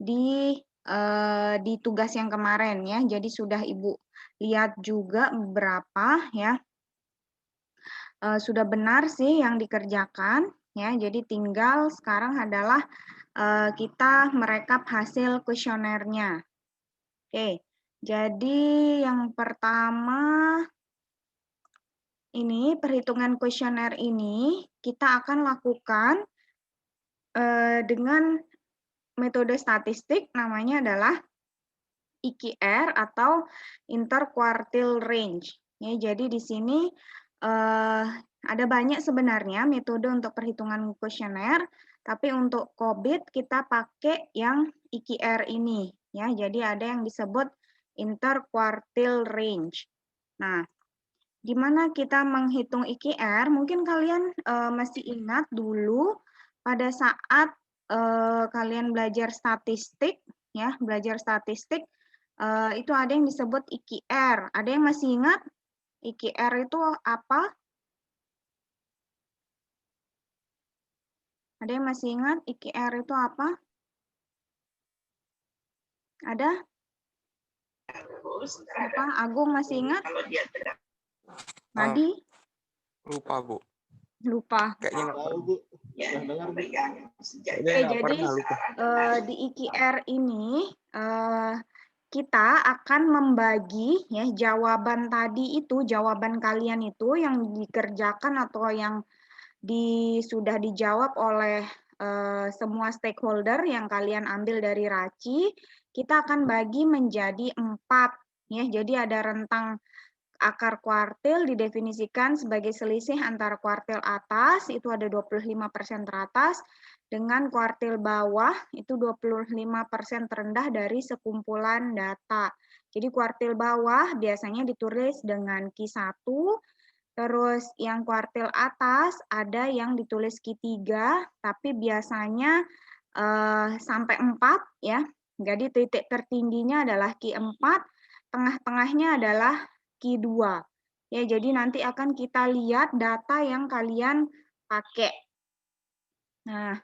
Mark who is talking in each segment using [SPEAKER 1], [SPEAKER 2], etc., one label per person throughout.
[SPEAKER 1] di tugas yang kemarin ya. Jadi sudah Ibu lihat juga beberapa ya. Sudah benar sih yang dikerjakan ya. Jadi tinggal sekarang adalah kita merekap hasil kuesionernya. Oke. Jadi yang pertama ini perhitungan kuesioner ini kita akan lakukan dengan metode statistik, namanya adalah IQR atau interquartile range. Ya, jadi di sini ada banyak sebenarnya metode untuk perhitungan kuesioner, tapi untuk COVID kita pakai yang IQR ini. Ya, jadi ada yang disebut interquartile range. Nah, gimana kita menghitung IQR? Mungkin kalian masih ingat dulu pada saat kalian belajar statistik, ya, belajar statistik itu ada yang disebut IQR. Ada yang masih ingat IQR itu apa? Ada yang masih ingat IQR itu apa? Ada? Apa? Agung masih ingat? Nadi?
[SPEAKER 2] Lupa, Bu.
[SPEAKER 1] Lupa.
[SPEAKER 2] Kayaknya nggak pernah.
[SPEAKER 3] Bu. Dengar, Bu.
[SPEAKER 1] Oke, jadi di IQR ini kita akan membagi ya jawaban tadi itu, jawaban kalian itu yang dikerjakan atau yang sudah dijawab oleh semua stakeholder yang kalian ambil dari RACI, kita akan bagi menjadi 4 ya. Jadi ada rentang akar kuartil didefinisikan sebagai selisih antara kuartil atas itu ada 25% teratas dengan kuartil bawah itu 25% terendah dari sekumpulan data. Jadi kuartil bawah biasanya ditulis dengan Q1, terus yang kuartil atas ada yang ditulis Q3, tapi biasanya sampai 4 ya. Jadi titik tertingginya adalah Q4, tengah-tengahnya adalah Q2. Ya, jadi nanti akan kita lihat data yang kalian pakai. Nah,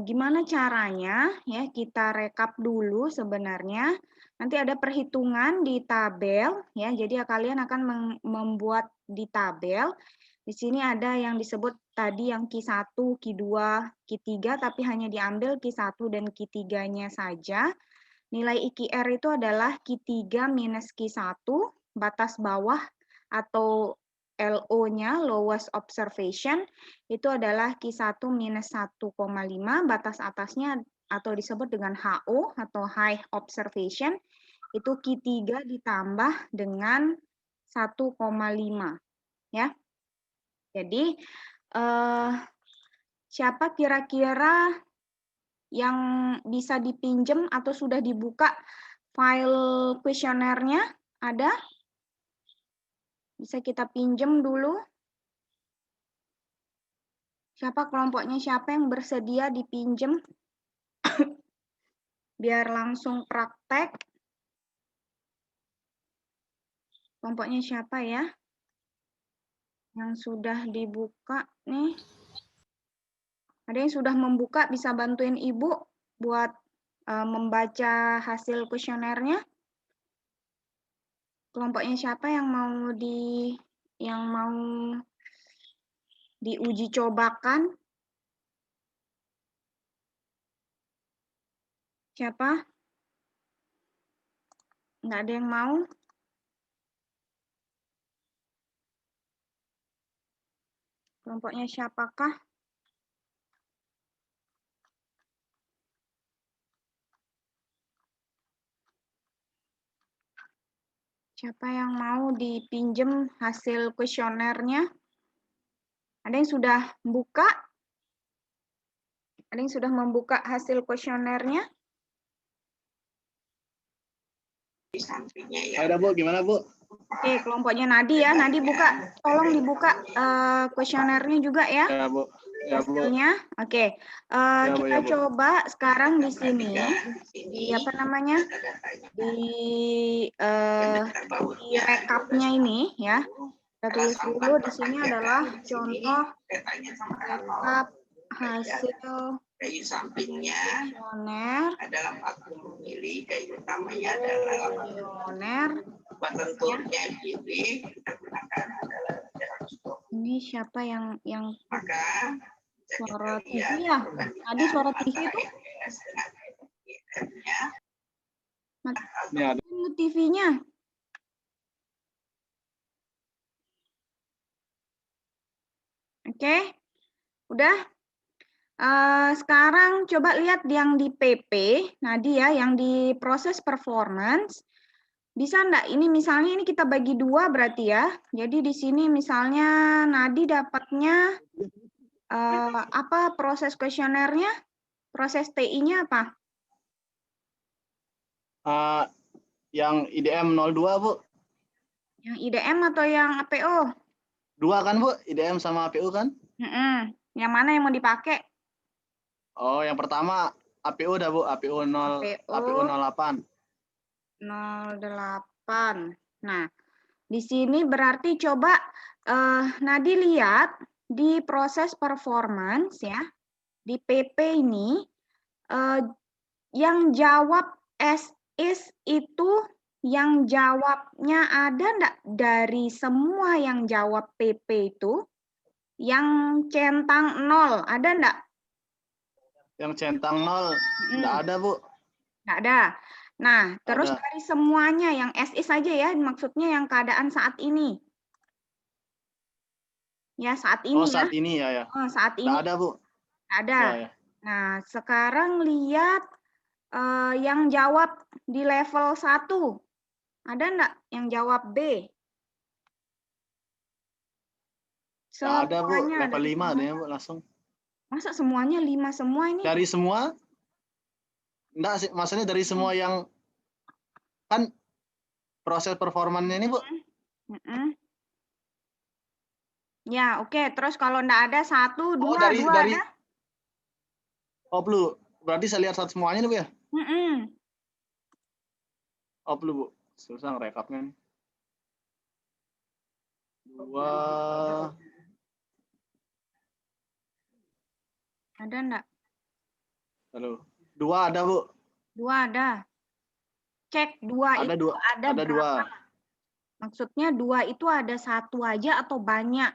[SPEAKER 1] gimana caranya? Ya, kita rekap dulu sebenarnya. Nanti ada perhitungan di tabel ya. Jadi kalian akan membuat di tabel. Di sini ada yang disebut tadi yang Q1, Q2, Q3 tapi hanya diambil Q1 dan Q3-nya saja. Nilai IQR itu adalah Q3 minus Q1, batas bawah atau LO-nya, lowest observation, itu adalah Q1 minus 1,5, batas atasnya atau disebut dengan HO atau high observation, itu Q3 ditambah dengan 1,5. Ya. Jadi, siapa kira-kira yang bisa dipinjam atau sudah dibuka file kuesionernya? Ada? Bisa kita pinjam dulu. Siapa kelompoknya, siapa yang bersedia dipinjam? Biar langsung praktek. Kelompoknya siapa ya? Yang sudah dibuka nih. Ada yang sudah membuka, bisa bantuin Ibu buat membaca hasil kuesionernya? Kelompoknya siapa yang mau diuji cobakan? Siapa? Nggak ada yang mau? Kelompoknya siapakah? Siapa yang mau dipinjam hasil kuesionernya? Ada yang sudah buka? Ada yang sudah membuka hasil kuesionernya?
[SPEAKER 3] Ada, Bu, gimana, Bu?
[SPEAKER 1] Oke, kelompoknya Nadi ya. Nadi buka, tolong dibuka kuesionernya juga ya.
[SPEAKER 3] Ya, Bu. Ya, Bu.
[SPEAKER 1] Hasilnya. Oke. Kita coba sekarang di sini di apa namanya? Di rekapnya ini ya. Kita tulis dulu di sini adalah contoh rekap hasil
[SPEAKER 2] kayu sampingnya
[SPEAKER 1] Komisioner
[SPEAKER 2] adalah vakum memilih, kayu utamanya adalah penentunya kiri, kita gunakan adalah jarak stop.
[SPEAKER 1] ini siapa yang
[SPEAKER 2] Maka
[SPEAKER 1] suara TV ya? Tadi suara TV itu
[SPEAKER 3] Ini ada.
[SPEAKER 1] TV-nya. Oke, udah. Sekarang coba lihat yang di PP, Nadi ya, yang di proses performance. Bisa enggak? Ini misalnya ini kita bagi dua berarti ya. Jadi di sini misalnya Nadi dapatnya apa proses kuesionernya? Proses TI-nya apa?
[SPEAKER 3] Yang IDM 02, Bu.
[SPEAKER 1] Yang IDM atau yang APO?
[SPEAKER 3] Dua kan, Bu? IDM sama APU kan?
[SPEAKER 1] Yang mana yang mau dipakai?
[SPEAKER 3] Oh, yang pertama APU dah, Bu. APU 08.
[SPEAKER 1] 08. Nah, di sini berarti coba Nadi lihat di proses performance ya. Di PP ini yang jawab as is itu yang jawabnya ada enggak dari semua yang jawab PP itu? Yang centang 0 ada enggak?
[SPEAKER 3] Yang centang 0 enggak ada, Bu.
[SPEAKER 1] Enggak ada. Nah, terus
[SPEAKER 3] ada.
[SPEAKER 1] dari semuanya yang as is saja ya, maksudnya yang keadaan saat ini. Ya, saat ini
[SPEAKER 3] oh,
[SPEAKER 1] ya.
[SPEAKER 3] saat ini ya.
[SPEAKER 1] Oh, saat ini.
[SPEAKER 3] Enggak ada, Bu.
[SPEAKER 1] Ada.
[SPEAKER 3] Ya.
[SPEAKER 1] Nah, sekarang lihat yang jawab di level 1. Ada enggak yang jawab B?
[SPEAKER 3] Enggak ada, Bu.
[SPEAKER 1] Semuanya
[SPEAKER 3] Level 5 ada ya, Bu, langsung.
[SPEAKER 1] Masa semuanya 5 semua ini?
[SPEAKER 3] Dari semua? Enggak sih, maksudnya dari semua yang kan proses performannya ini, Bu.
[SPEAKER 1] Ya, oke. Terus kalau enggak ada 1, 2,
[SPEAKER 3] dari
[SPEAKER 1] ada?
[SPEAKER 3] Oh, belum. Berarti saya lihat semuanya nih, Bu ya? Oh, belum, Bu. Susah ngerekapnya nih. 2.
[SPEAKER 1] Ada enggak?
[SPEAKER 3] Halo. 2 ada, Bu.
[SPEAKER 1] 2 ada. Cek 2
[SPEAKER 3] ada
[SPEAKER 1] itu
[SPEAKER 3] 2.
[SPEAKER 1] ada berapa? Maksudnya 2 itu ada 1 aja atau banyak?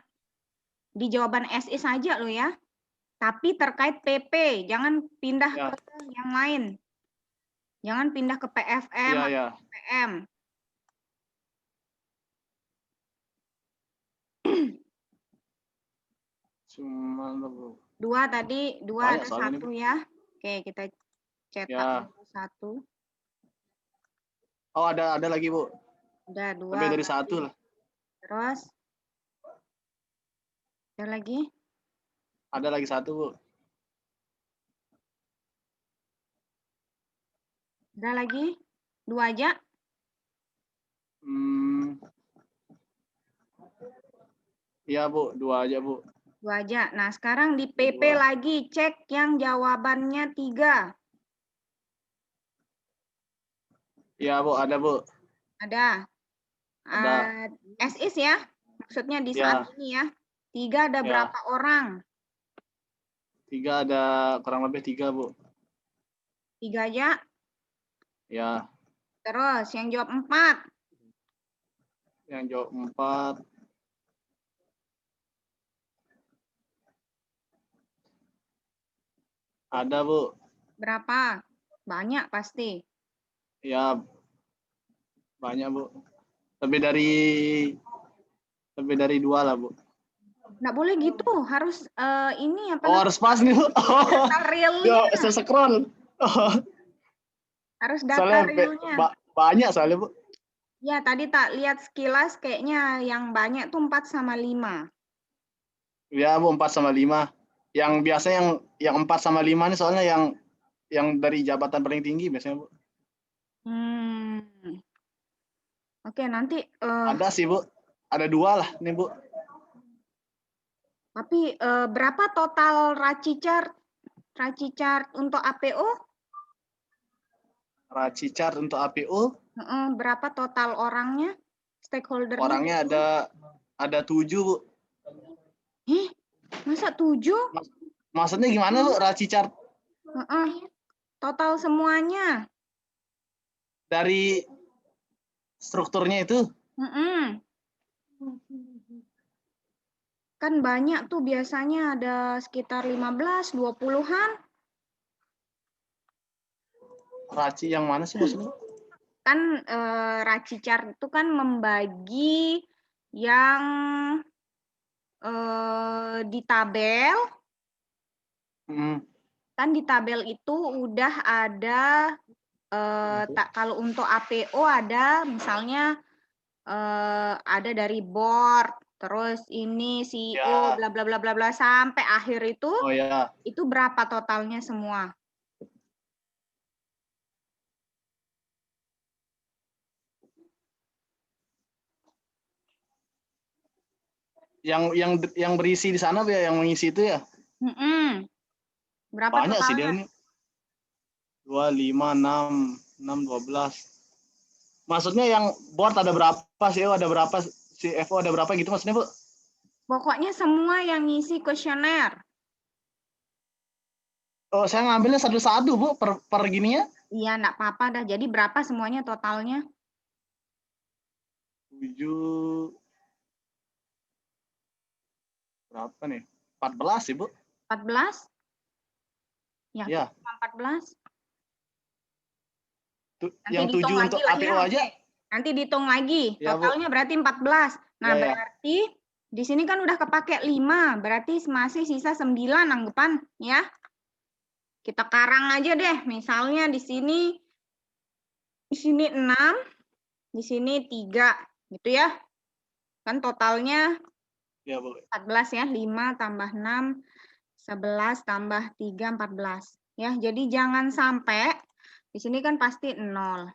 [SPEAKER 1] Di jawaban SI saja loh ya. Tapi terkait PP, jangan pindah ke yang lain. Jangan pindah ke PFM atau PM.
[SPEAKER 3] Cuma, Bu.
[SPEAKER 1] 2 tadi, 2 ada 1 ya. Oke, kita cetak 1.
[SPEAKER 3] Oh, ada lagi, Bu.
[SPEAKER 1] Ada 2.
[SPEAKER 3] Lebih dari 1 lah.
[SPEAKER 1] Terus ada lagi?
[SPEAKER 3] Ada lagi 1, Bu.
[SPEAKER 1] Ada lagi? 2 aja?
[SPEAKER 3] Iya, Bu. 2 aja, Bu.
[SPEAKER 1] 2 aja. Nah, sekarang di PP lagi cek yang jawabannya 3.
[SPEAKER 3] Iya, Bu. Ada, Bu.
[SPEAKER 1] Ada. As is ya? Maksudnya di saat ini ya. 3 ada berapa orang?
[SPEAKER 3] 3 ada kurang lebih 3, Bu.
[SPEAKER 1] 3 aja?
[SPEAKER 3] Ya.
[SPEAKER 1] Terus yang jawab 4?
[SPEAKER 3] Yang jawab 4. Ada, Bu.
[SPEAKER 1] Berapa? Banyak pasti.
[SPEAKER 3] Ya, banyak, Bu. Lebih dari 2 lah, Bu.
[SPEAKER 1] Nggak boleh gitu, harus ini apa?
[SPEAKER 3] Oh, harus pas nih, Bu.
[SPEAKER 1] Data realnya.
[SPEAKER 3] Saya scroll.
[SPEAKER 1] Harus data realnya.
[SPEAKER 3] Banyak soalnya, Bu.
[SPEAKER 1] Ya, tadi tak lihat sekilas kayaknya yang banyak tuh 4 sama 5.
[SPEAKER 3] Ya, Bu, 4 sama 5. Yang biasa yang 4 sama 5 nih soalnya yang dari jabatan paling tinggi biasanya, Bu.
[SPEAKER 1] Oke, nanti
[SPEAKER 3] ada sih, Bu. Ada 2 lah nih, Bu.
[SPEAKER 1] Tapi berapa total Raci chart untuk APO?
[SPEAKER 3] Raci chart untuk APO?
[SPEAKER 1] Berapa total orangnya? Stakeholder-nya?
[SPEAKER 3] Orangnya ada 7, Bu.
[SPEAKER 1] Masa 7?
[SPEAKER 3] Maksudnya gimana, Bu? Raci chart
[SPEAKER 1] Total semuanya.
[SPEAKER 3] Dari strukturnya itu?
[SPEAKER 1] Kan banyak tuh, biasanya ada sekitar 15, 20-an.
[SPEAKER 3] Raci yang mana sih maksudnya?
[SPEAKER 1] Kan Raci chart itu kan membagi yang di tabel. Kan di tabel itu udah ada, kalau untuk APO ada misalnya ada dari board, terus ini CEO, bla bla bla bla bla sampai akhir itu.
[SPEAKER 3] Oh ya.
[SPEAKER 1] Itu berapa totalnya semua?
[SPEAKER 3] Yang berisi di sana ya, yang mengisi itu ya?
[SPEAKER 1] Berapa
[SPEAKER 3] banyak
[SPEAKER 1] totalnya?
[SPEAKER 3] sih dia ini. 2, 5, 6, 12. Maksudnya yang board ada berapa, CEO ada berapa, CFO ada berapa gitu maksudnya, Bu?
[SPEAKER 1] Pokoknya semua yang ngisi kuesioner.
[SPEAKER 3] Oh, saya ngambilnya satu-satu, Bu, per gininya?
[SPEAKER 1] Iya, enggak apa-apa dah. Jadi berapa semuanya totalnya?
[SPEAKER 3] 7. Berapa nih? 14 sih, Bu.
[SPEAKER 1] 14?
[SPEAKER 3] Ya.
[SPEAKER 1] 14?
[SPEAKER 3] Yang 7 untuk APO aja.
[SPEAKER 1] Nanti dihitung lagi.
[SPEAKER 3] Ya,
[SPEAKER 1] totalnya Bu. Berarti 14. Nah,
[SPEAKER 3] ya,
[SPEAKER 1] berarti di sini kan udah kepake 5. Berarti masih sisa 9 anggapan, ya. Kita karang aja deh. Misalnya di sini 6, di sini 3, gitu ya. Kan totalnya
[SPEAKER 3] ya, Bu.
[SPEAKER 1] 14 ya, 5 tambah 6, 11 tambah 3, 14. Ya, jadi jangan sampai, di sini kan pasti 0.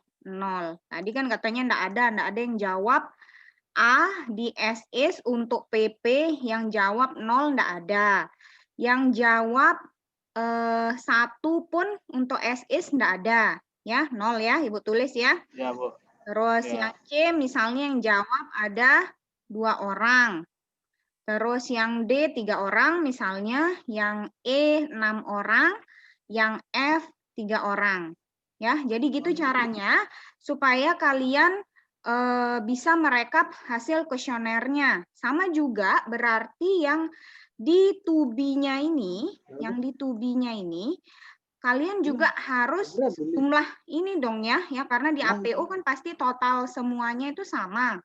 [SPEAKER 1] Tadi kan katanya enggak ada yang jawab A di SS untuk PP, yang jawab 0 enggak ada. Yang jawab 1 pun untuk SS enggak ada. Ya, 0 ya, Ibu tulis ya.
[SPEAKER 3] Ya, Bu.
[SPEAKER 1] Terus
[SPEAKER 3] Ya.
[SPEAKER 1] yang C misalnya yang jawab ada 2 orang. Terus yang D 3 orang misalnya, yang E 6 orang, yang F 3 orang. Ya, jadi gitu caranya supaya kalian bisa merekap hasil kuesionernya. Sama juga berarti yang di to-be-nya ini, kalian juga harus jumlah ini dong ya, karena di APO kan pasti total semuanya itu sama.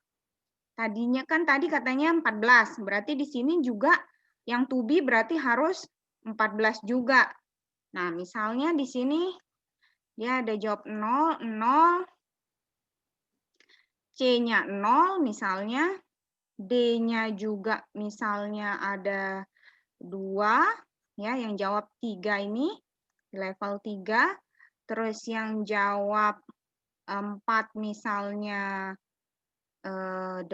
[SPEAKER 1] Tadinya kan tadi katanya 14, berarti di sini juga yang to be berarti harus 14 juga. Nah, misalnya di sini dia ada jawab 0, 0, C-nya 0 misalnya, D-nya juga misalnya ada 2, ya, yang jawab 3 ini, level 3, terus yang jawab 4 misalnya 8,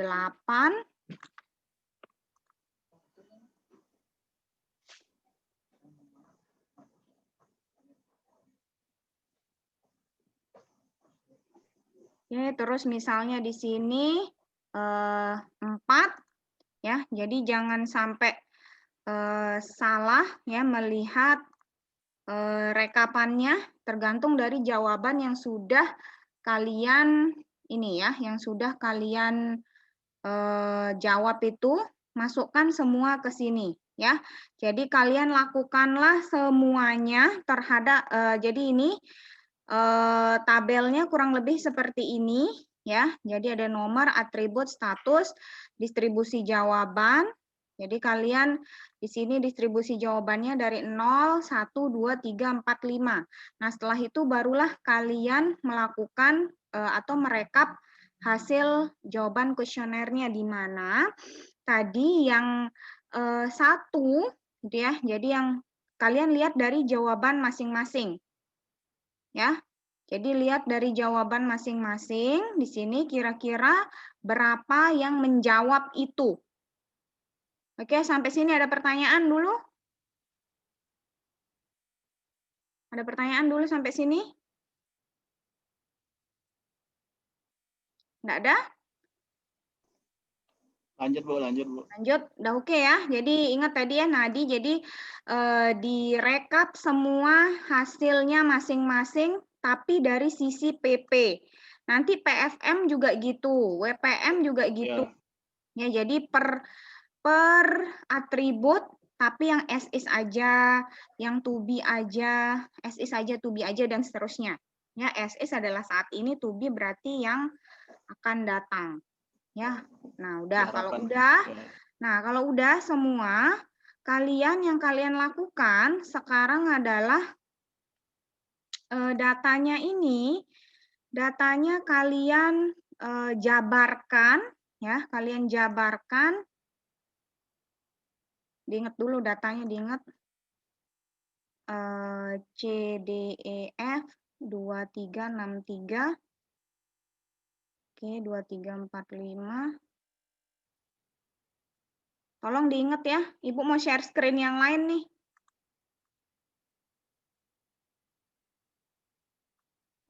[SPEAKER 1] Oke, terus misalnya di sini 4, ya. Jadi jangan sampai salah ya melihat rekapannya, tergantung dari jawaban yang sudah kalian ini ya, yang sudah kalian jawab itu, masukkan semua ke sini ya. Jadi kalian lakukanlah semuanya terhadap jadi ini tabelnya kurang lebih seperti ini ya. Jadi ada nomor, atribut, status, distribusi jawaban. Jadi kalian di sini distribusi jawabannya dari 0, 1, 2, 3, 4, 5. Nah, setelah itu barulah kalian melakukan atau merekap hasil jawaban kuesionernya, di mana tadi yang 1 gitu ya. Jadi yang kalian lihat dari jawaban masing-masing. Ya, jadi lihat dari jawaban masing-masing. Di sini kira-kira berapa yang menjawab itu. Oke, sampai sini ada pertanyaan dulu? Ada pertanyaan dulu sampai sini? Enggak ada?
[SPEAKER 3] Lanjut, Bu, lanjut, Bu.
[SPEAKER 1] Lanjut, udah oke ya. Jadi ingat tadi ya Nadi, jadi direkap semua hasilnya masing-masing, tapi dari sisi PP. Nanti PFM juga gitu, WPM juga gitu. Ya, jadi per atribut, tapi yang SIS aja, yang to be aja, SIS aja, to be aja, dan seterusnya. Ya, SIS adalah saat ini, to be berarti yang akan datang. Ya, nah udah, kalau udah semua, yang kalian lakukan sekarang adalah datanya kalian jabarkan, ya, kalian jabarkan. Diingat dulu datanya, diingat. C, D, E, F, 2, 3, 6, 3. Oke, 2, 3, 4, 5. Tolong diingat ya, Ibu mau share screen yang lain nih.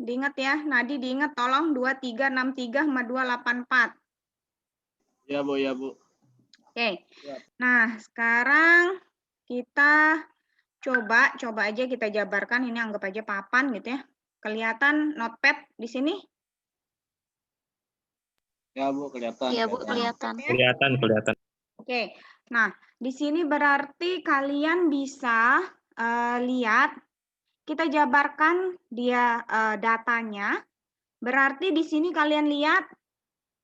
[SPEAKER 1] Diingat ya, Nadi diingat tolong 2363 sama 284.
[SPEAKER 3] Ya, Bu, ya, Bu.
[SPEAKER 1] Oke. Nah, sekarang kita coba aja kita jabarkan, ini anggap aja papan gitu ya. Kelihatan notepad di sini?
[SPEAKER 3] Ya, Bu, kelihatan.
[SPEAKER 2] Iya, Bu, kelihatan.
[SPEAKER 4] Kelihatan.
[SPEAKER 1] Oke. Nah, di sini berarti kalian bisa lihat, kita jabarkan dia datanya. Berarti di sini kalian lihat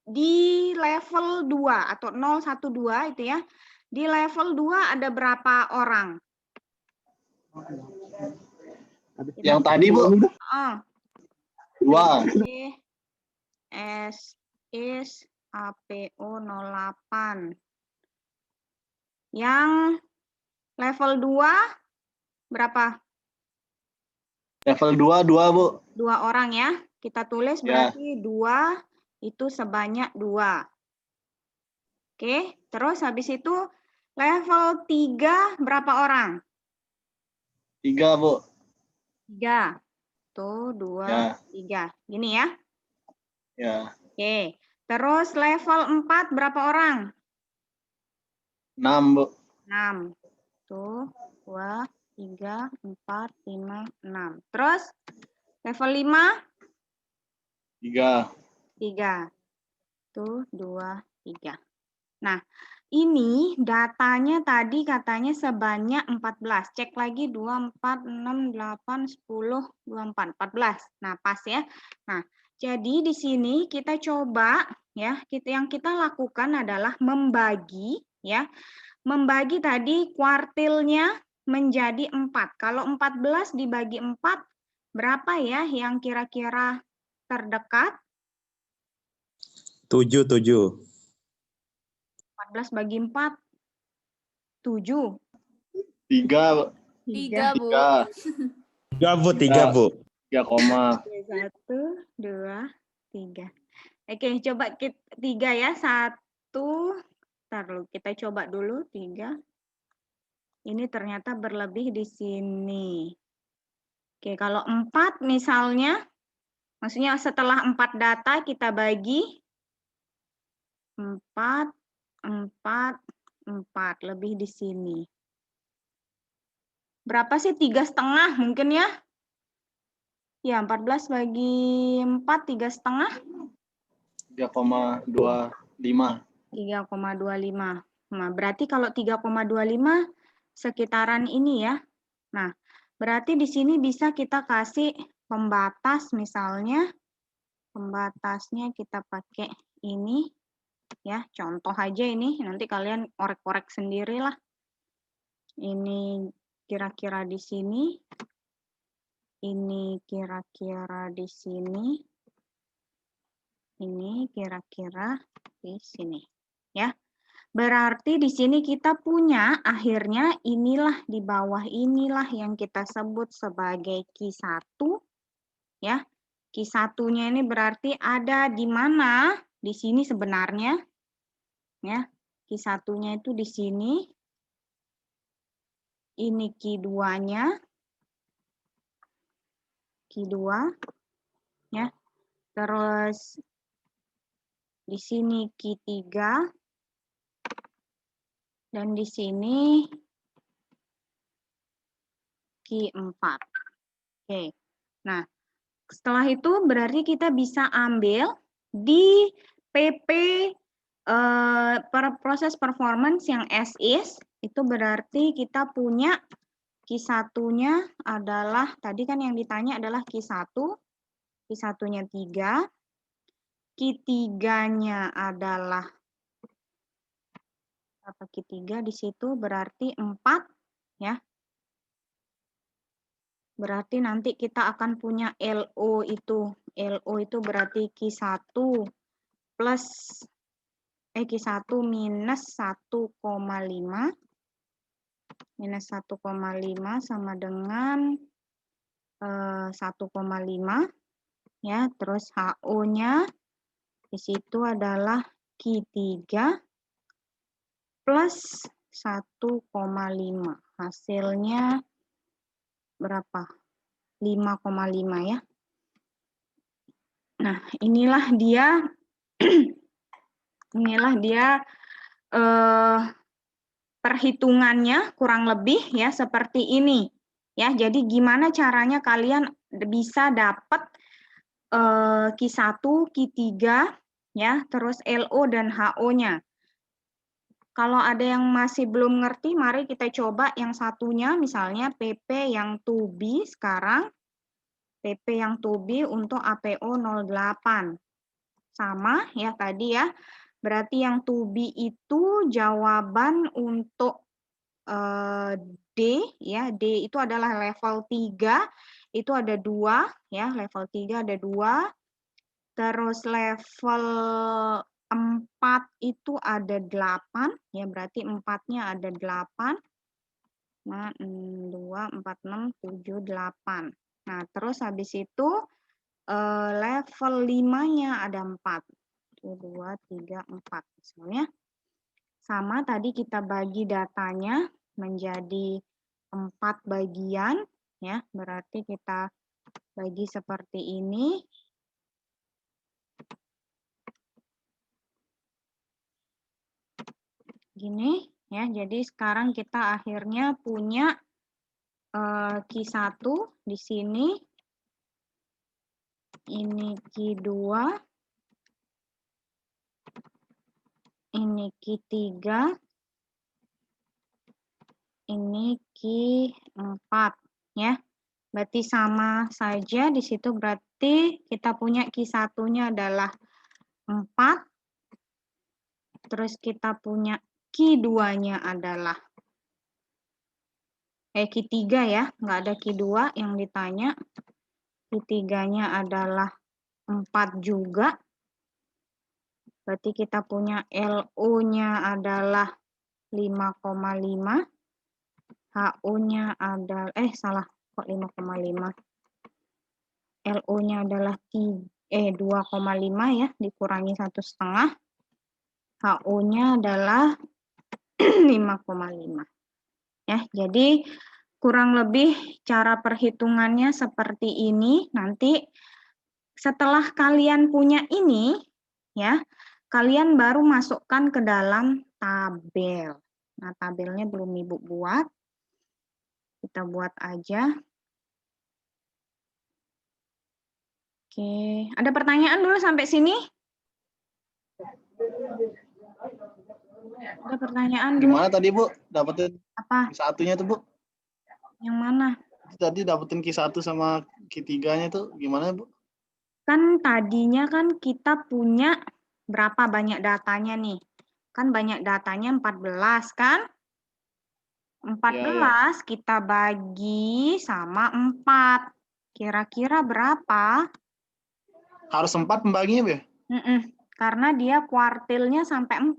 [SPEAKER 1] di level 2 atau 012 itu ya. Di level 2 ada berapa orang?
[SPEAKER 3] Yang tadi, Bu?
[SPEAKER 1] Oh.
[SPEAKER 3] 2.
[SPEAKER 1] SIS APO 08. Yang level 2 berapa?
[SPEAKER 3] Level 2, 2, Bu.
[SPEAKER 1] 2 orang ya. Kita tulis berarti 2 itu sebanyak 2. Oke, terus habis itu level 3 berapa orang?
[SPEAKER 3] 3, Bu.
[SPEAKER 1] 3. Tuh, 2, 3. Gini ya.
[SPEAKER 3] Ya.
[SPEAKER 1] Oke, terus level 4 berapa orang?
[SPEAKER 3] 6, Bu.
[SPEAKER 1] 6. Tuh, 2, 3, 4, 5, 6. Terus level 5?
[SPEAKER 3] 3.
[SPEAKER 1] 3. Tuh, 2, 3. Nah, ini datanya tadi katanya sebanyak 14. Cek lagi 2, 4, 6, 8, 10, 24. 14. Nah, pas ya. Nah, jadi di sini kita coba ya, yang kita lakukan adalah membagi ya. Membagi tadi kuartilnya menjadi 4. Kalau 14 dibagi 4, berapa ya yang kira-kira terdekat?
[SPEAKER 4] 7.
[SPEAKER 1] 14 bagi 4, 7.
[SPEAKER 3] 3, Bu.
[SPEAKER 1] 3,
[SPEAKER 2] Bu.
[SPEAKER 4] 3, Bu.
[SPEAKER 3] 3,
[SPEAKER 1] 1, 2, 3. Oke, coba kita 3 ya. 1. Ntar dulu, kita coba dulu 3. Ini ternyata berlebih di sini. Oke, kalau 4 misalnya, maksudnya setelah 4 data kita bagi 4, 4, 4, lebih di sini. Berapa sih? 3,5 mungkin ya? Ya, 14 bagi 4, 3,5.
[SPEAKER 3] 3,25.
[SPEAKER 1] 3,25. Nah, berarti kalau 3,25 sekitaran ini ya. Nah, berarti di sini bisa kita kasih pembatas misalnya. Pembatasnya kita pakai ini ya, contoh aja ini. Nanti kalian orek-orek sendirilah. Ini kira-kira di sini. Ini kira-kira di sini. Ini kira-kira di sini. Ya. Berarti di sini kita punya akhirnya inilah di bawah inilah yang kita sebut sebagai Q1 ya. Q1-nya ini berarti ada di mana? Di sini sebenarnya ya. Q1-nya itu di sini. Ini Q2-nya. Q2 ya. Terus di sini Q3. Dan di sini Q4. Oke. Nah, setelah itu berarti kita bisa ambil di PP proses performance yang as is, itu berarti kita punya Q1-nya adalah, tadi kan yang ditanya adalah Q1, Q1-nya 3, Q3-nya adalah apa, Q3 di situ berarti 4 ya. Berarti nanti kita akan punya LO itu berarti Q1 plus Q1 minus 1,5 sama dengan 1,5 ya. Terus HO-nya di situ adalah Q3 plus 1,5. Hasilnya berapa? 5,5 ya. Nah, inilah dia perhitungannya kurang lebih ya seperti ini. Ya, jadi gimana caranya kalian bisa dapat Q1, Q3 ya, terus LO dan HO-nya. Kalau ada yang masih belum ngerti, mari kita coba yang satunya, misalnya PP yang to be sekarang. PP yang to be untuk APO 08. Sama ya tadi ya. Berarti yang to be itu jawaban untuk D ya. D itu adalah level 3. Itu ada 2 ya, level 3 ada 2. Terus level 4 itu ada 8 ya, berarti 4-nya ada 8. Nah, 2, 4, 6, 7, 8. Nah, terus habis itu level 5-nya ada 4. 2, 3, 4 misalnya. Sama tadi kita bagi datanya menjadi 4 bagian ya, berarti kita bagi seperti ini. Gini ya, jadi sekarang kita akhirnya punya Q1 di sini, ini Q2, ini Q3, ini Q4 ya. Berarti sama saja di situ, berarti kita punya Q1-nya adalah 4. Terus kita punya Q2-nya adalah Q3 ya, nggak ada Q2 yang ditanya. Q3-nya adalah 4 juga. Berarti kita punya LO-nya adalah 5,5. HO-nya adalah, salah, kok 5,5. LO-nya adalah 2,5 ya, dikurangi 1,5. HO-nya adalah 5,5. Ya, jadi kurang lebih cara perhitungannya seperti ini. Nanti setelah kalian punya ini, ya, kalian baru masukkan ke dalam tabel. Nah, tabelnya belum Ibu buat. Kita buat aja. Oke, ada pertanyaan dulu sampai sini? Ada pertanyaan dulu?
[SPEAKER 3] Gimana tadi Bu? Dapetin
[SPEAKER 1] Apa?
[SPEAKER 3] Q1-nya tuh Bu?
[SPEAKER 1] Yang mana?
[SPEAKER 3] Tadi dapetin Q1 sama Q3-nya tuh gimana Bu?
[SPEAKER 1] Kan tadinya kan kita punya berapa banyak datanya nih? Kan banyak datanya 14 kan? 14 kita bagi sama 4. Kira-kira berapa?
[SPEAKER 3] Harus 4 pembaginya Bu ya?
[SPEAKER 1] Karena dia kuartilnya sampai 4.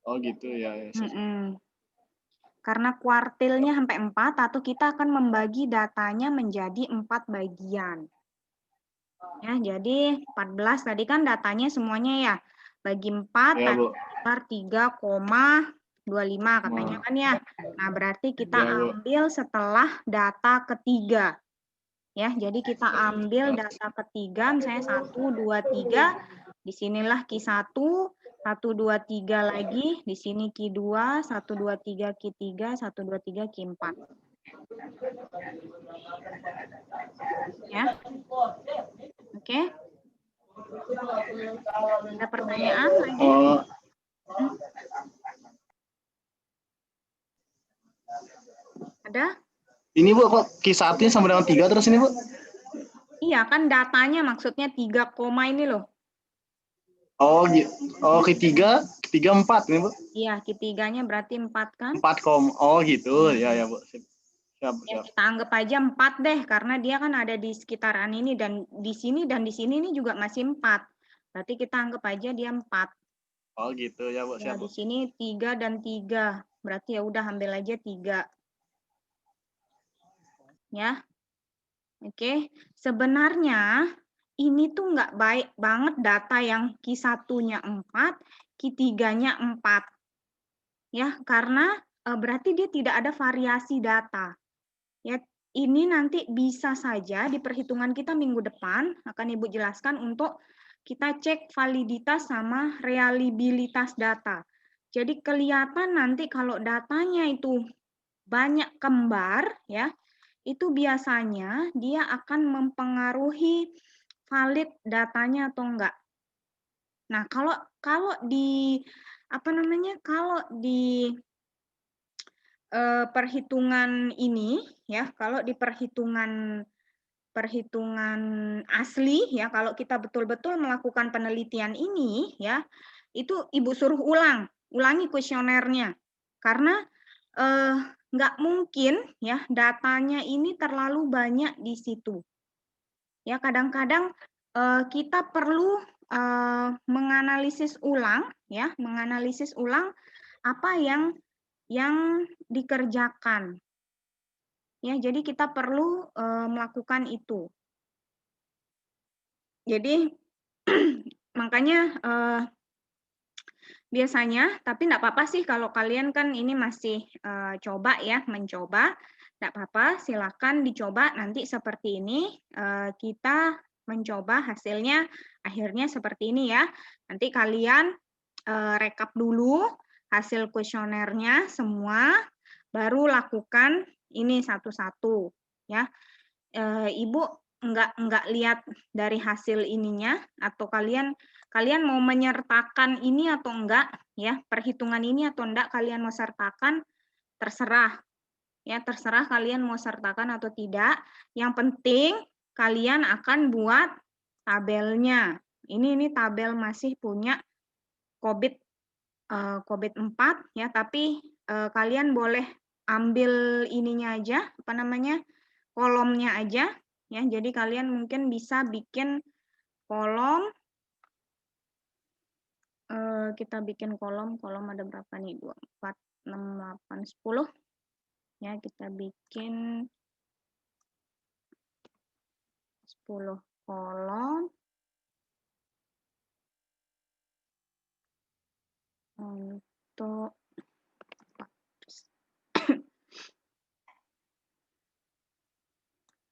[SPEAKER 3] Oh gitu ya.
[SPEAKER 1] Karena kuartilnya sampai 4, atau kita akan membagi datanya menjadi 4 bagian. Ya, jadi 14 tadi kan datanya semuanya ya. Bagi 4
[SPEAKER 3] Ya, Bu.
[SPEAKER 1] tadi 3,25 katanya kan ya. Nah, berarti kita ambil setelah data ketiga. Ya, jadi kita ambil data ketiga, misalnya 1, 2, 3. Disinilah Q1, 1, 2, 3 lagi. Di sini Q2, 1, 2, 3, Q3, 1, 2, 3, Q4. Ya. Oke. Ada pertanyaan lagi? Ada?
[SPEAKER 3] Ini Bu, kok Q1 sama dengan 3 terus ini Bu?
[SPEAKER 1] Iya, kan datanya maksudnya 3 koma ini loh.
[SPEAKER 3] Oh, Q3 4 ini Bu?
[SPEAKER 1] Iya, Q3-nya berarti 4 kan?
[SPEAKER 3] 4 oh gitu, ya ya Bu. Siap,
[SPEAKER 1] Ya,
[SPEAKER 3] siap.
[SPEAKER 1] kita anggap aja 4 deh, karena dia kan ada di sekitaran ini, dan di sini ini juga masih 4. Berarti kita anggap aja dia 4.
[SPEAKER 3] Oh gitu ya Bu,
[SPEAKER 1] Ya,
[SPEAKER 3] siap Bu.
[SPEAKER 1] di sini 3 dan 3. Berarti ya udah ambil aja 3. Ya. Oke, sebenarnya ini tuh nggak baik banget data yang Q1-nya 4, Q3-nya 4. Ya, karena berarti dia tidak ada variasi data. Ya, ini nanti bisa saja di perhitungan kita minggu depan akan Ibu jelaskan untuk kita cek validitas sama reliabilitas data. Jadi kelihatan nanti kalau datanya itu banyak kembar, ya, itu biasanya dia akan mempengaruhi valid datanya atau enggak. Nah, kalau di kalau di perhitungan ini, ya, kalau di perhitungan asli, ya, kalau kita betul-betul melakukan penelitian ini, ya, itu Ibu suruh ulangi kuesionernya, karena nggak mungkin, ya, datanya ini terlalu banyak di situ. Ya, kadang-kadang kita perlu menganalisis ulang, ya, menganalisis ulang apa yang dikerjakan. Ya, jadi kita perlu melakukan itu. Jadi makanya biasanya, tapi enggak apa-apa sih kalau kalian kan ini masih coba ya, mencoba, enggak apa-apa, silakan dicoba nanti seperti ini, kita mencoba hasilnya akhirnya seperti ini ya. Nanti kalian rekap dulu hasil kuesionernya semua, baru lakukan ini satu-satu ya. Ibu enggak lihat dari hasil ininya, atau kalian mau menyertakan ini atau enggak ya, perhitungan ini atau enggak kalian mau sertakan, terserah ya, terserah kalian mau sertakan atau tidak. Yang penting kalian akan buat tabelnya. Ini tabel masih punya COVID 4 ya, tapi kalian boleh ambil ininya aja, kolomnya aja ya. Jadi kalian mungkin bisa bikin kolom, kita bikin kolom ada berapa nih, 2, 4, 6, 8, 10 ya, kita bikin 10 kolom untuk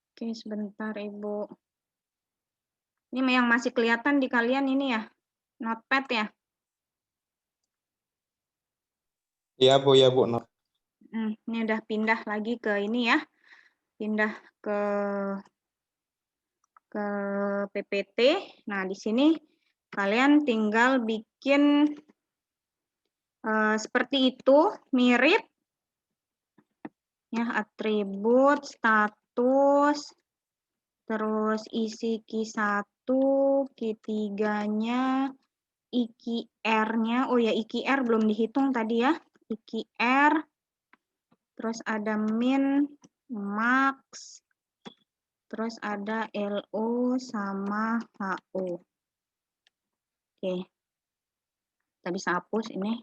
[SPEAKER 1] oke, sebentar Ibu. Ini yang masih kelihatan di kalian ini ya, notepad ya?
[SPEAKER 4] Iya Bu, ya Bu.
[SPEAKER 1] Ini udah pindah lagi ke ini ya, pindah ke PPT. Nah, di sini kalian tinggal bikin seperti itu, mirip ya, atribut, status, terus isi Q1, Q3-nya, IQR-nya. Oh ya, IQR belum dihitung tadi ya. IQR, terus ada min, max, terus ada LO sama HO. Oke, kita bisa hapus ini.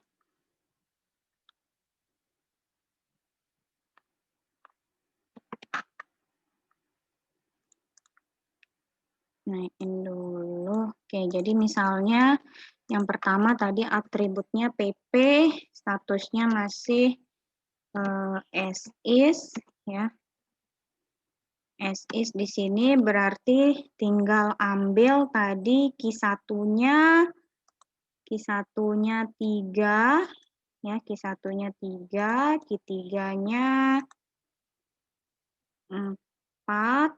[SPEAKER 1] Naikin dulu. Oke, jadi misalnya yang pertama tadi atributnya PP, statusnya masih as is ya. As is di sini berarti tinggal ambil tadi Q1-nya Q1-nya 3, ya, Q1-nya 3, Q3-nya 4,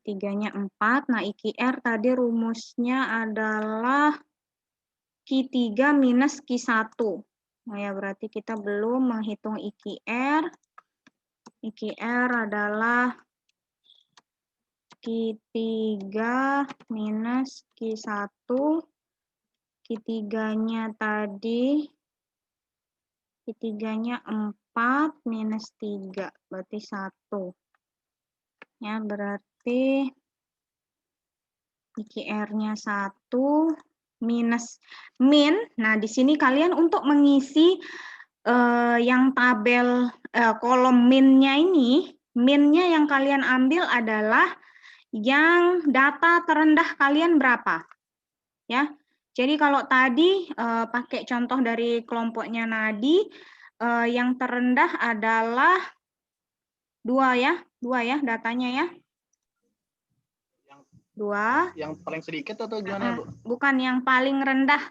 [SPEAKER 1] Q3-nya 4. Nah, IQR tadi rumusnya adalah Q3 minus Q1. Nah, ya, berarti kita belum menghitung IQR. IQR adalah Q3 minus Q1. Q3-nya tadi, Q3-nya 4 minus 3, berarti 1. Ya, berarti IQR-nya 1 minus min. Nah, di sini kalian untuk mengisi yang tabel kolom min-nya ini, min-nya yang kalian ambil adalah yang data terendah kalian berapa. Ya. Jadi kalau tadi pakai contoh dari kelompoknya Nadi, yang terendah adalah 2 ya, 2 ya datanya ya. 2.
[SPEAKER 3] Yang paling sedikit atau gimana, Bu?
[SPEAKER 1] Bukan yang paling rendah.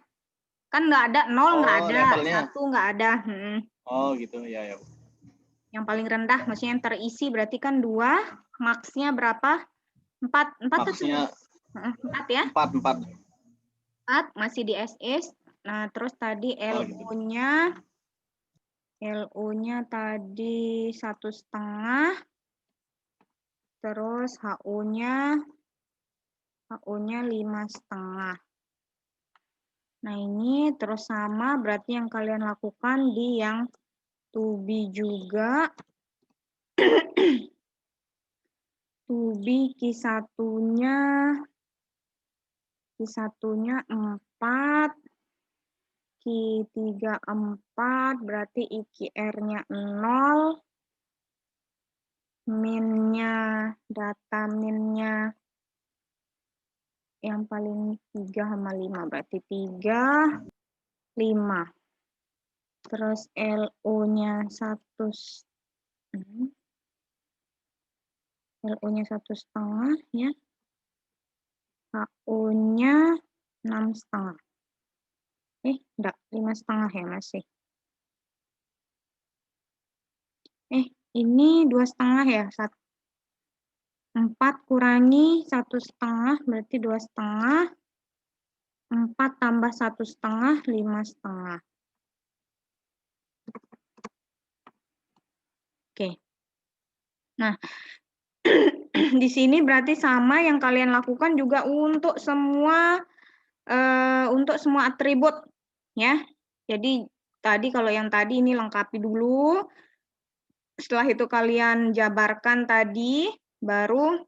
[SPEAKER 1] Kan nggak ada, 0 nggak ada,
[SPEAKER 3] levelnya.
[SPEAKER 1] 1 nggak ada.
[SPEAKER 3] Oh gitu, ya ya.
[SPEAKER 1] Yang paling rendah, maksudnya yang terisi berarti kan 2, max-nya berapa? 4
[SPEAKER 3] Maksudnya
[SPEAKER 1] 4 ya?
[SPEAKER 3] 4
[SPEAKER 1] masih di SS. Nah, terus tadi LU-nya tadi 1,5. Terus HU-nya 5,5. Nah, ini terus sama berarti yang kalian lakukan di yang 2B juga. 2B Q1-nya 4, Q3 4, berarti IQR-nya 0. Min-nya, data min-nya yang paling 3,5, berarti 3, 5. Terus LU-nya 1,5 ya. HU-nya 6,5. Enggak, 5,5 ya masih. Ini 2,5 ya. 4 kurangi 1,5 berarti 2,5. 4 tambah 1,5, 5,5. Oke. Nah, di sini berarti sama yang kalian lakukan juga untuk semua atribut ya. Jadi tadi kalau yang tadi ini lengkapi dulu. Setelah itu kalian jabarkan tadi, baru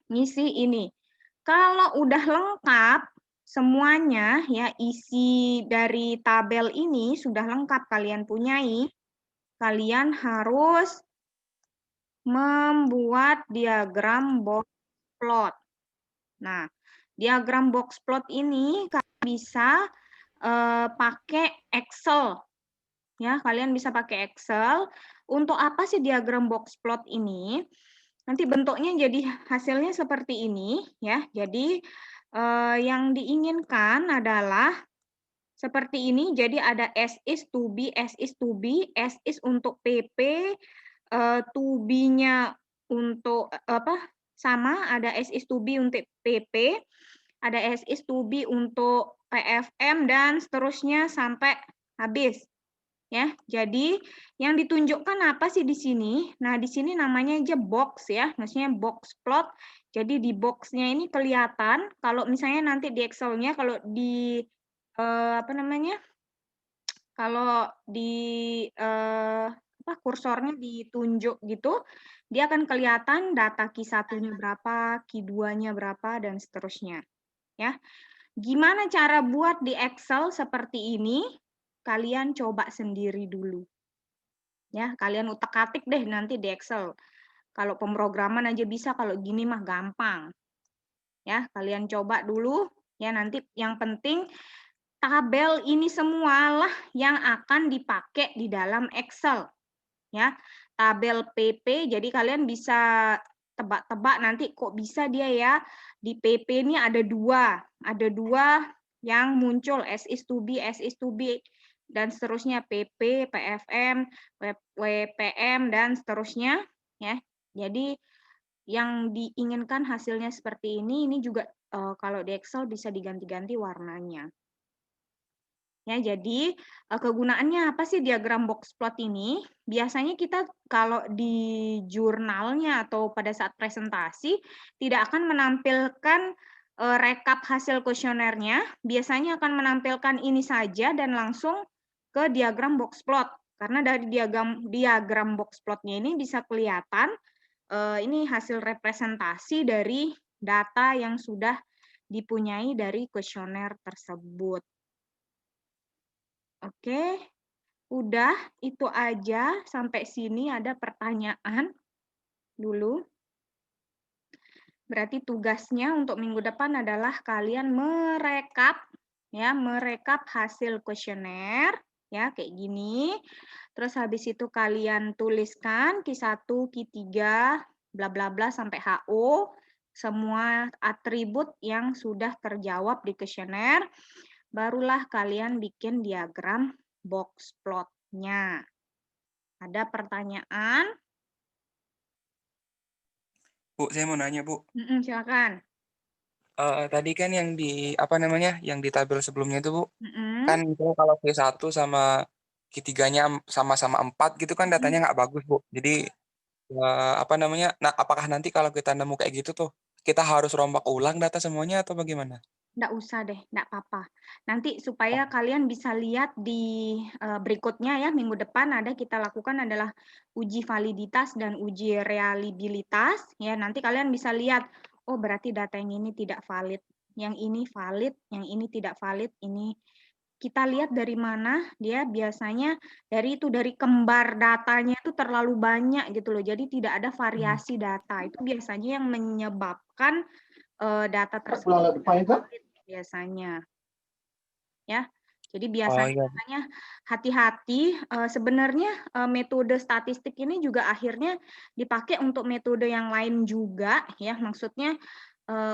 [SPEAKER 1] ngisi ini. Kalau udah lengkap semuanya ya, isi dari tabel ini sudah lengkap kalian punyai, kalian harus membuat diagram box plot. Nah, diagram box plot ini kalian bisa pakai Excel. Ya, kalian bisa pakai Excel. Untuk apa sih diagram box plot ini? Nanti bentuknya jadi hasilnya seperti ini ya. Jadi yang diinginkan adalah seperti ini. Jadi ada S is to B, S is to B, S is untuk PP, to B-nya untuk sama, ada S is to B untuk PP, ada S is to B untuk PFM dan seterusnya sampai habis. Ya, jadi yang ditunjukkan apa sih di sini? Nah, di sini namanya aja box ya, maksudnya box plot. Jadi di box-nya ini kelihatan kalau misalnya nanti di Excel-nya kalau di kalau di kursornya ditunjuk gitu, dia akan kelihatan data Q1-nya berapa, Q2-nya berapa dan seterusnya. Ya. Gimana cara buat di Excel seperti ini? Kalian coba sendiri dulu. Ya, kalian utak-atik deh nanti di Excel. Kalau pemrograman aja bisa, kalau gini mah gampang. Ya, kalian coba dulu. Ya, nanti yang penting tabel ini semualah yang akan dipakai di dalam Excel. Ya, tabel PP. Jadi kalian bisa tebak-tebak nanti kok bisa dia ya di PP ini ada dua yang muncul S is to be, dan seterusnya PP, PFM, WPM dan seterusnya ya. Jadi yang diinginkan hasilnya seperti ini juga kalau di Excel bisa diganti-ganti warnanya. Ya, jadi kegunaannya apa sih diagram box plot ini? Biasanya kita kalau di jurnalnya atau pada saat presentasi tidak akan menampilkan rekap hasil kuesionernya, biasanya akan menampilkan ini saja dan langsung ke diagram box plot. Karena dari diagram box plotnya ini bisa kelihatan ini hasil representasi dari data yang sudah dipunyai dari kuesioner tersebut. Oke, udah itu aja sampai sini. Ada pertanyaan dulu. Berarti tugasnya untuk minggu depan adalah kalian merekap hasil kuesioner ya kayak gini. Terus habis itu kalian tuliskan Q1, Q3, bla bla bla sampai HO semua atribut yang sudah terjawab di kuesioner. Barulah kalian bikin diagram box plot-nya. Ada pertanyaan?
[SPEAKER 5] Bu, saya mau nanya, Bu.
[SPEAKER 1] Silakan.
[SPEAKER 5] Tadi kan yang di yang di tabel sebelumnya itu, Bu,
[SPEAKER 1] Mm-mm.
[SPEAKER 5] kan misalnya kalau Q1 sama Q3-nya sama-sama 4 gitu kan datanya nggak bagus, Bu. Jadi nah apakah nanti kalau kita nemu kayak gitu tuh kita harus rombak ulang data semuanya atau bagaimana?
[SPEAKER 1] Nggak usah deh, nggak apa-apa. Nanti supaya kalian bisa lihat di berikutnya ya, minggu depan kita lakukan adalah uji validitas dan uji reliabilitas. Ya, nanti kalian bisa lihat, oh berarti data yang ini tidak valid, yang ini valid, yang ini tidak valid, ini kita lihat dari mana dia biasanya dari kembar datanya itu terlalu banyak gitu loh. Jadi tidak ada variasi data. Itu biasanya yang menyebabkan data tersebut biasanya. Ya. Jadi biasanya hati-hati. Sebenarnya metode statistik ini juga akhirnya dipakai untuk metode yang lain juga ya. Maksudnya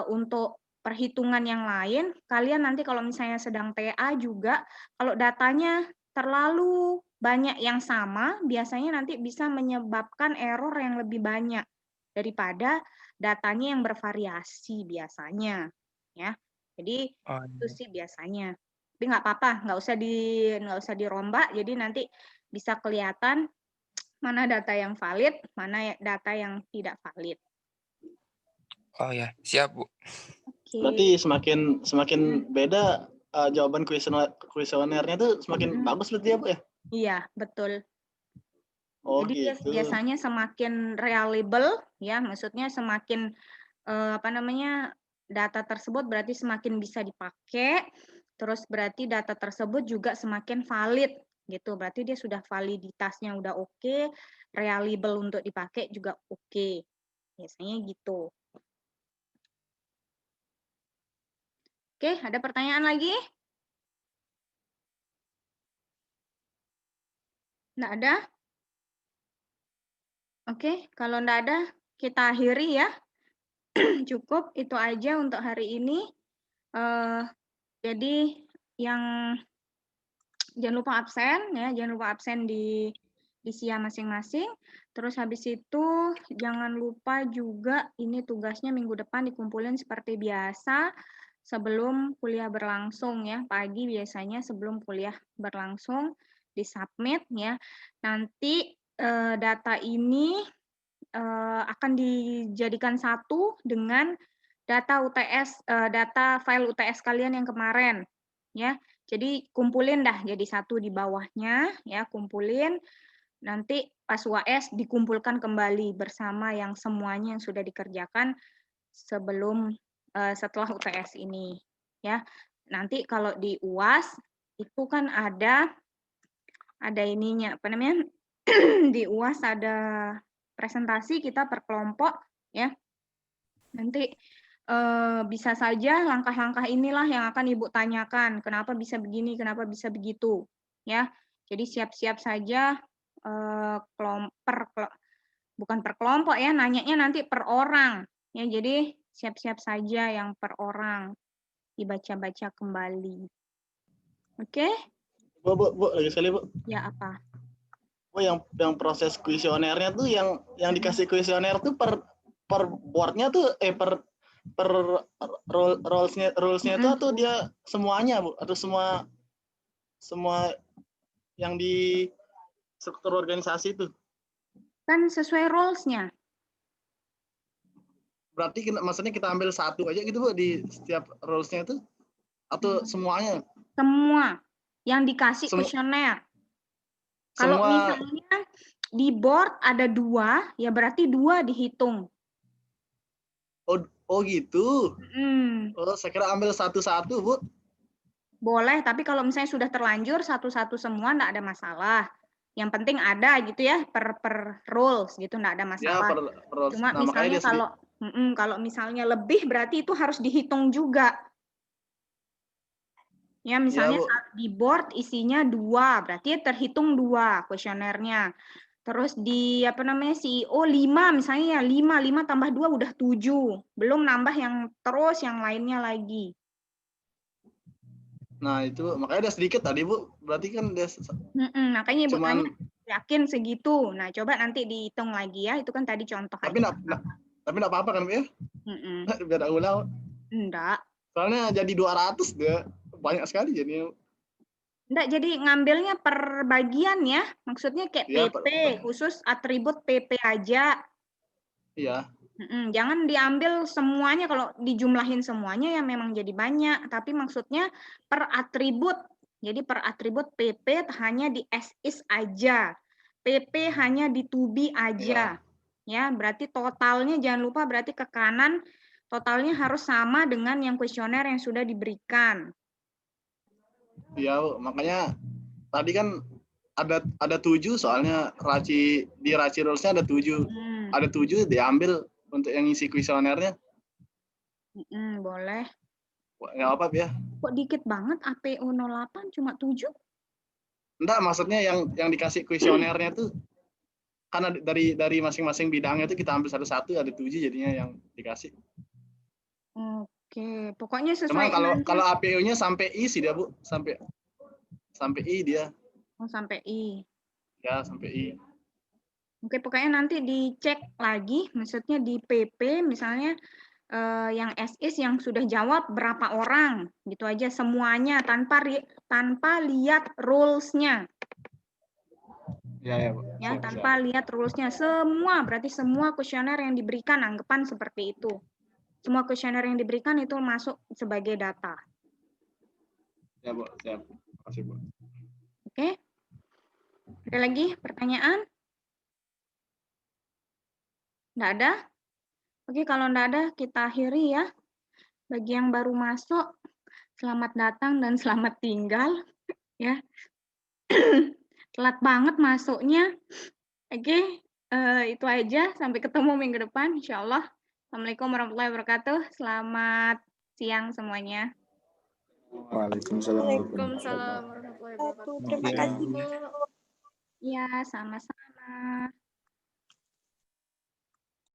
[SPEAKER 1] untuk perhitungan yang lain, kalian nanti kalau misalnya sedang TA juga, kalau datanya terlalu banyak yang sama, biasanya nanti bisa menyebabkan error yang lebih banyak daripada datanya yang bervariasi biasanya, ya. Jadi itu sih biasanya. Tapi nggak apa-apa, nggak usah dirombak. Jadi nanti bisa kelihatan mana data yang valid, mana data yang tidak valid.
[SPEAKER 5] Oh ya, siap, Bu.
[SPEAKER 3] Berarti semakin beda jawaban kuesionernya tuh semakin bagus berarti ya, Bu ya?
[SPEAKER 1] Iya, betul.
[SPEAKER 3] Oh,
[SPEAKER 1] jadi
[SPEAKER 3] gitu.
[SPEAKER 1] Biasanya semakin reliable ya, maksudnya semakin data tersebut berarti semakin bisa dipakai, terus berarti data tersebut juga semakin valid gitu. Berarti dia sudah validitasnya udah oke, reliable untuk dipakai juga oke. Biasanya gitu. Oke, ada pertanyaan lagi? Nggak ada? Oke, kalau nggak ada, kita akhiri ya. Cukup, itu aja untuk hari ini. Jadi, yang jangan lupa absen ya, jangan lupa absen di SIA masing-masing. Terus habis itu jangan lupa juga ini tugasnya minggu depan dikumpulin seperti biasa sebelum kuliah berlangsung ya. Pagi biasanya sebelum kuliah berlangsung disubmit ya. Nanti data ini akan dijadikan satu dengan data UTS, data file UTS kalian yang kemarin ya. Jadi kumpulin dah jadi satu di bawahnya ya, kumpulin. Nanti pas UAS dikumpulkan kembali bersama yang semuanya yang sudah dikerjakan sebelum setelah UTS ini ya. Nanti kalau di UAS itu kan ada ininya di UAS ada presentasi kita per kelompok ya. Nanti bisa saja langkah-langkah inilah yang akan Ibu tanyakan, kenapa bisa begini, kenapa bisa begitu, ya. Jadi siap-siap saja Bukan per kelompok ya, nanyanya nanti per orang. Ya, jadi siap-siap saja yang per orang. Dibaca-baca kembali. Oke?
[SPEAKER 3] Bu, lagi sekali, Bu.
[SPEAKER 1] Ya, apa?
[SPEAKER 3] Oh, yang proses kuesionernya tuh yang dikasih kuesioner tuh per boardnya tuh per rulesnya itu atau dia semuanya, Bu, atau semua yang di struktur organisasi itu?
[SPEAKER 1] Kan sesuai roles-nya.
[SPEAKER 3] Berarti maksudnya kita ambil satu aja gitu, Bu, di setiap rulesnya itu atau semuanya?
[SPEAKER 1] Semua yang dikasih kuesioner. Kalau misalnya di board ada 2, ya berarti 2 dihitung.
[SPEAKER 3] Oh gitu. Oh, saya kira ambil satu-satu, Bu.
[SPEAKER 1] Boleh, tapi kalau misalnya sudah terlanjur satu-satu semua enggak ada masalah. Yang penting ada gitu ya per rules gitu, enggak ada masalah.
[SPEAKER 3] Ya, per rules.
[SPEAKER 1] Cuma
[SPEAKER 3] Nah,
[SPEAKER 1] misalnya kalau misalnya lebih berarti itu harus dihitung juga. Ya, misalnya
[SPEAKER 3] ya,
[SPEAKER 1] di board isinya 2, berarti terhitung 2 kuesionernya. Terus di CEO 5 misalnya ya 5 tambah 2 udah 7. Belum nambah yang terus yang lainnya lagi.
[SPEAKER 3] Nah, itu makanya udah sedikit tadi, Bu. Berarti kan udah
[SPEAKER 1] makanya Ibu
[SPEAKER 3] cuman
[SPEAKER 1] yakin segitu. Nah, coba nanti dihitung lagi ya. Itu kan tadi contoh
[SPEAKER 3] tapi
[SPEAKER 1] aja.
[SPEAKER 3] Tapi enggak apa-apa kan, Bu ya? Biar ulang.
[SPEAKER 1] Enggak.
[SPEAKER 3] Soalnya jadi 200 deh. Banyak sekali jadinya.
[SPEAKER 1] Enggak, jadi ngambilnya per bagian ya. Maksudnya kayak
[SPEAKER 3] Ya,
[SPEAKER 1] PP, khusus atribut PP aja.
[SPEAKER 3] Iya.
[SPEAKER 1] Jangan diambil semuanya, kalau dijumlahin semuanya ya memang jadi banyak. Tapi maksudnya per atribut. Jadi per atribut PP hanya di as-is aja. PP hanya di to be aja. Ya, berarti totalnya jangan lupa berarti ke kanan totalnya harus sama dengan yang kuesioner yang sudah diberikan.
[SPEAKER 3] Iya, makanya tadi kan ada 7 soalnya di Raci Rules-nya ada 7. Ada 7 diambil untuk yang isi kuesionernya.
[SPEAKER 1] Boleh.
[SPEAKER 3] Nggak apa ya.
[SPEAKER 1] Kok dikit banget APO 08 cuma 7?
[SPEAKER 3] Enggak, maksudnya yang dikasih kuesionernya tuh karena dari masing-masing bidangnya itu kita ambil satu-satu, ada 7 jadinya yang dikasih.
[SPEAKER 1] Oke, pokoknya
[SPEAKER 3] Cuman
[SPEAKER 1] sesuai.
[SPEAKER 3] kalau APO-nya sampai I sih dia, Bu, sampai I dia.
[SPEAKER 1] Oh, sampai I.
[SPEAKER 3] Ya, sampai I.
[SPEAKER 1] Oke, pokoknya nanti dicek lagi, maksudnya di PP misalnya yang SIS yang sudah jawab berapa orang, gitu aja semuanya tanpa lihat rules-nya.
[SPEAKER 3] Ya, Bu.
[SPEAKER 1] Ya, tanpa lihat rules-nya, semua berarti semua kuesioner yang diberikan anggapan seperti itu. Semua kuesioner yang diberikan itu masuk sebagai data.
[SPEAKER 3] Ya, Bu. Siap. Terima kasih, Bu.
[SPEAKER 1] Oke. Ada lagi pertanyaan? Nggak ada? Oke, kalau nggak ada, kita akhiri ya. Bagi yang baru masuk, selamat datang dan selamat tinggal. Ya, telat banget masuknya. Oke, itu aja. Sampai ketemu minggu depan, insya Allah. Assalamualaikum warahmatullahi wabarakatuh. Selamat siang semuanya.
[SPEAKER 4] Waalaikumsalam.
[SPEAKER 2] Terima kasih, Bu.
[SPEAKER 1] Ya, sama-sama.